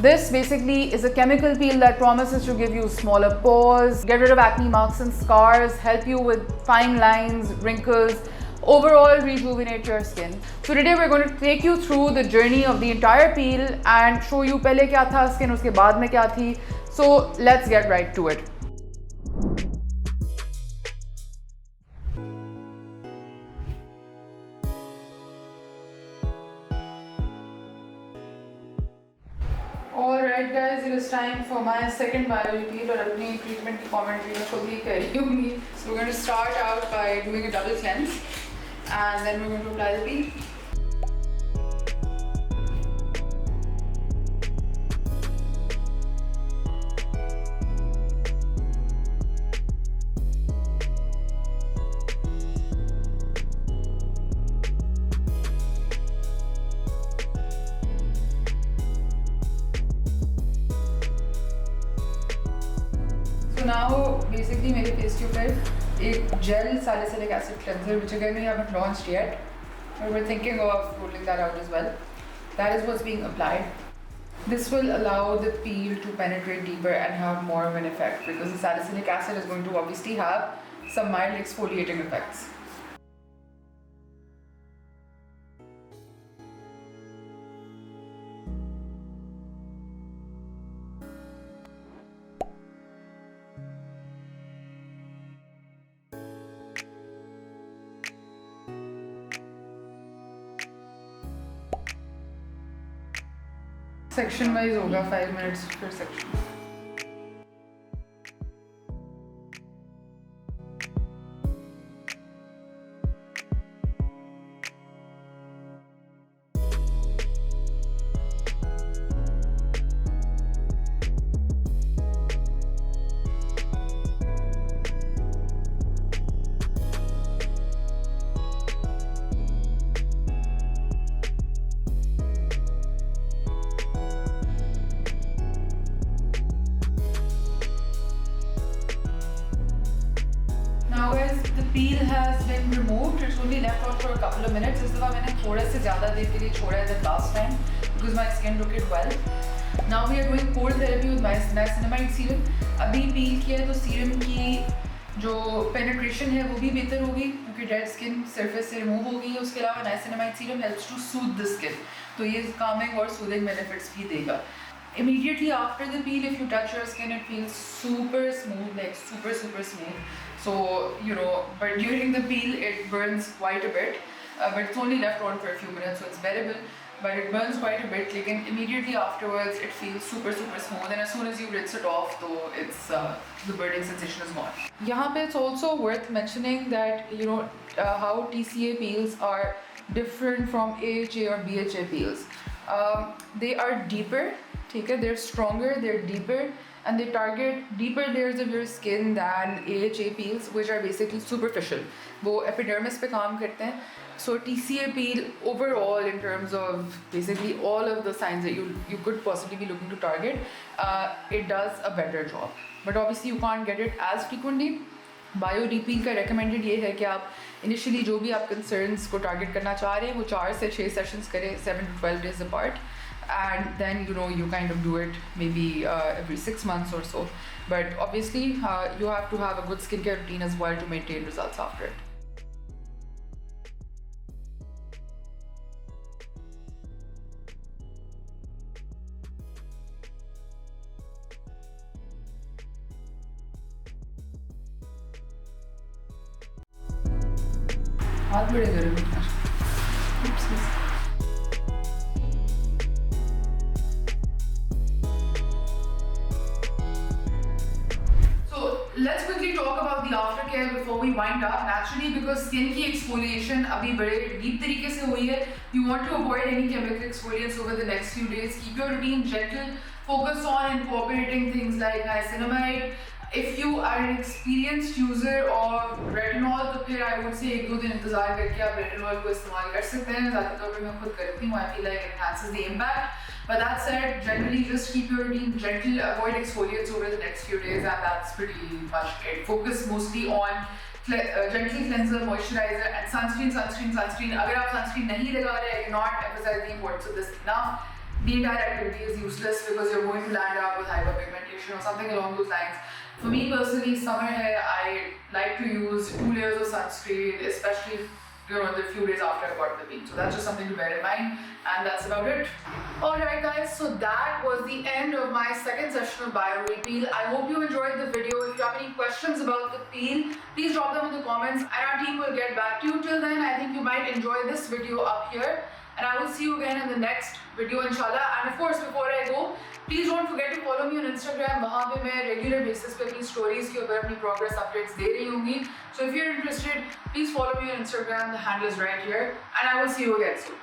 This basically is a chemical peel that promises to give you smaller pores, get rid of acne marks and scars, help you with fine lines, wrinkles, overall rejuvenate your skin. So today we're going to take you through the journey of the entire peel and show you pehle kya tha skin, uske baad mein kya thi. So let's get right to it. Alright guys, it is time for my second bio peel और अपनी treatment की commentary मैं खुद ही कर रही हूँगी. So we're going to start out by doing a double cleanse and then we're going to apply the peel. So now basically मेरे face के ऊपर एक gel salicylic acid cleanser which again we haven't launched yet, but we're thinking of rolling that out as well. That is what's being applied. This will allow the peel to penetrate deeper and have more of an effect because the salicylic acid is going to obviously have some mild exfoliating effects. Section wise होगा 5 minutes per section. The peel has been removed. It's only left on for a couple of minutes. इस दफ़ा मैंने थोड़े से ज़्यादा देर के लिए छोड़ा है than last time because my skin took it well. Now we are doing cold therapy with my niacinamide serum. अभी peel किया है तो serum की जो penetration है वो भी बेहतर होगी क्योंकि dead skin surface से remove होगी. उसके अलावा niacinamide serum helps to soothe the skin. तो ये calming और soothing benefits भी देगा. Immediately after the peel, if you touch your skin, it feels super smooth, like super smooth. So, you know, but during the peel, it burns quite a bit. But it's only left on for a few minutes, so it's bearable. But it burns quite a bit. Like immediately afterwards, it feels super smooth. And as soon as you rinse it off, though, it's the burning sensation is gone. यहाँ पे it's also worth mentioning that you know how TCA peels are different from AHA or BHA peels. They are deeper. Okay, they're stronger, they're deeper, and they target deeper layers of your skin than AHA peels, which are basically superficial. वो epidermis पे काम करते हैं. So TCA peel overall, in terms of basically all of the signs that you could possibly be looking to target, it does a better job. But obviously you can't get it as frequently. Bio peel का recommended ये है कि आप initially जो भी आप concerns को target करना चाह रहे हैं वो 4 से 6 sessions करें 7 to 12 days apart. And then you know you kind of do it maybe every 6 months or so, but obviously you have to have a good skincare routine as well to maintain results after it. हाथ बड़े गर्म हैं. Let's quickly talk about the aftercare before we wind up. Naturally, because skin की exfoliation अभी बड़े deep तरीके से हुई है, you want to avoid any chemical exfoliants over the next few days. Keep your routine gentle. Focus on incorporating things like niacinamide. If you are an experienced user of retinol, तो फिर I would say 1-2 दिन इंतजार करके आप retinol को इस्तेमाल कर सकते हैं. ज़्यादा तौर पे मैं खुद करती हूँ. I feel like it enhances the impact. But that said, generally just keep your routine gentle, avoid exfoliates over the next few days, and that's pretty much it. Focus mostly on gentle cleanser, moisturizer, and sunscreen. अगर आप sunscreen नहीं लगा रहे, I cannot emphasize the importance of this enough. the entire activity is useless because you're going to land up with hyperpigmentation or something along those lines. For me personally, summer hair, I like to use 2 layers of sunscreen, especially the few days after I've gotten the peel. So that's just something to bear in mind, and that's about it. Alright guys, so that was the end of my second session of Bio Repeal. I hope you enjoyed the video. If you have any questions about the peel, please drop them in the comments and our team will get back to you. Till then, I think you might enjoy this video up here, and I will see you again in the next video inshallah. And of course, before I go, please don't forget to follow me on Instagram. वहाँ पे मैं regular basis पे अपनी stories के ऊपर अपनी progress updates दे रही होंगी. So if you're interested, please follow me on Instagram. The handle is right here, and I will see you again soon.